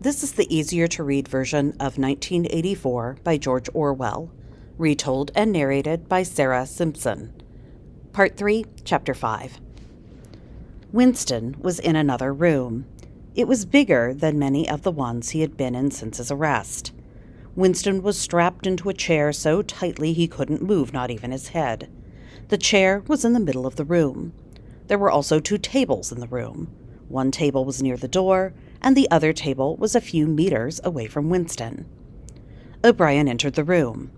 This is the easier-to-read version of 1984 by George Orwell, retold and narrated by Sarah Simpson. Part 3, Chapter 5. Winston was in another room. It was bigger than many of the ones he had been in since his arrest. Winston was strapped into a chair so tightly he couldn't move, not even his head. The chair was in the middle of the room. There were also 2 tables in the room. One table was near the door, and the other table was a few meters away from Winston. O'Brien entered the room.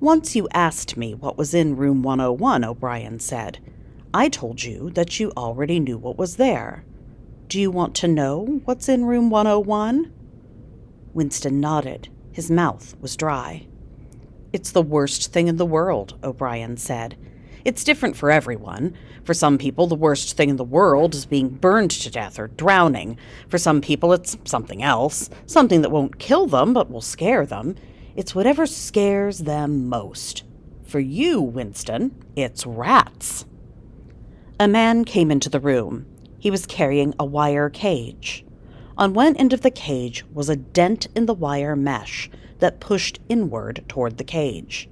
"Once you asked me what was in room 101, O'Brien said. I told you that you already knew what was there. Do you want to know what's in room 101? Winston nodded. His mouth was dry. "It's the worst thing in the world," O'Brien said. "It's different for everyone. For some people, the worst thing in the world is being burned to death or drowning. For some people, it's something else, something that won't kill them but will scare them. It's whatever scares them most. For you, Winston, it's rats." A man came into the room. He was carrying a wire cage. On one end of the cage was a dent in the wire mesh that pushed inward toward the cage.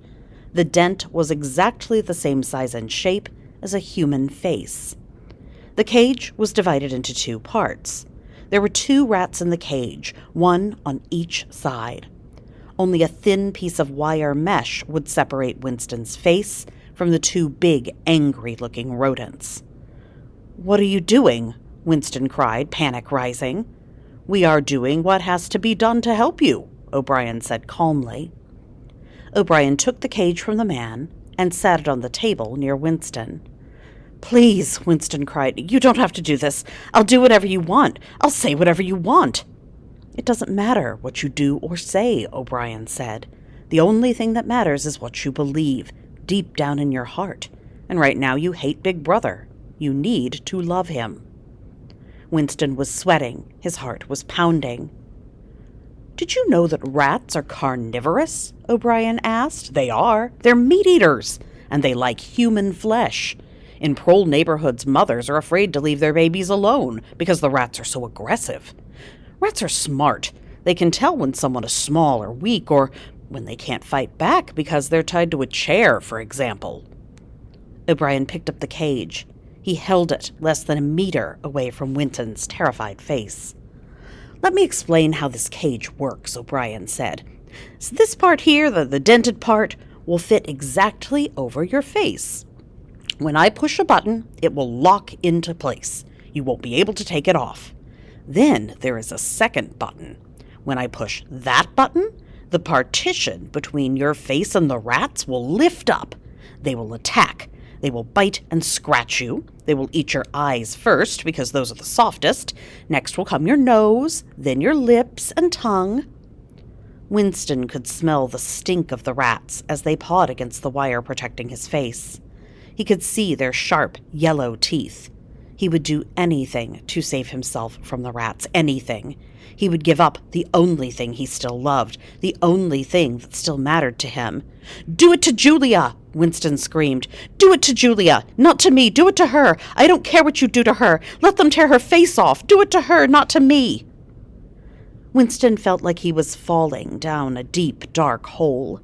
The dent was exactly the same size and shape as a human face. The cage was divided into 2 parts. There were 2 rats in the cage, one on each side. Only a thin piece of wire mesh would separate Winston's face from the 2 big, angry-looking rodents. "What are you doing?" Winston cried, panic rising. "We are doing what has to be done to help you," O'Brien said calmly. O'Brien took the cage from the man and sat it on the table near Winston. "Please," Winston cried, "you don't have to do this. I'll do whatever you want. I'll say whatever you want." "It doesn't matter what you do or say," O'Brien said. "The only thing that matters is what you believe, deep down in your heart. And right now you hate Big Brother. You need to love him." Winston was sweating. His heart was pounding. "Did you know that rats are carnivorous?" O'Brien asked. "They are. They're meat eaters, and they like human flesh. In prole neighborhoods, mothers are afraid to leave their babies alone because the rats are so aggressive. Rats are smart. They can tell when someone is small or weak, or when they can't fight back because they're tied to a chair, for example." O'Brien picked up the cage. He held it less than a meter away from Winston's terrified face. "Let me explain how this cage works," O'Brien said. "So this part here, the dented part, will fit exactly over your face. When I push a button, it will lock into place. You won't be able to take it off. Then there is a second button. When I push that button, the partition between your face and the rats will lift up. They will attack. They will bite and scratch you. They will eat your eyes first, because those are the softest. Next will come your nose, then your lips and tongue." Winston could smell the stink of the rats as they pawed against the wire protecting his face. He could see their sharp, yellow teeth. He would do anything to save himself from the rats, anything. He would give up the only thing he still loved, the only thing that still mattered to him. "Do it to Julia!" Winston screamed. "Do it to Julia! Not to me! Do it to her! I don't care what you do to her! Let them tear her face off! Do it to her, not to me!" Winston felt like he was falling down a deep, dark hole.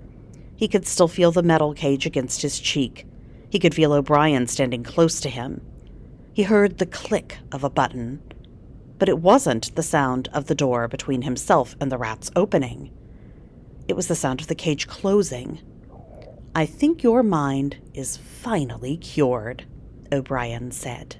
He could still feel the metal cage against his cheek. He could feel O'Brien standing close to him. He heard the click of a button. But it wasn't the sound of the door between himself and the rats opening. It was the sound of the cage closing. "I think your mind is finally cured," O'Brien said.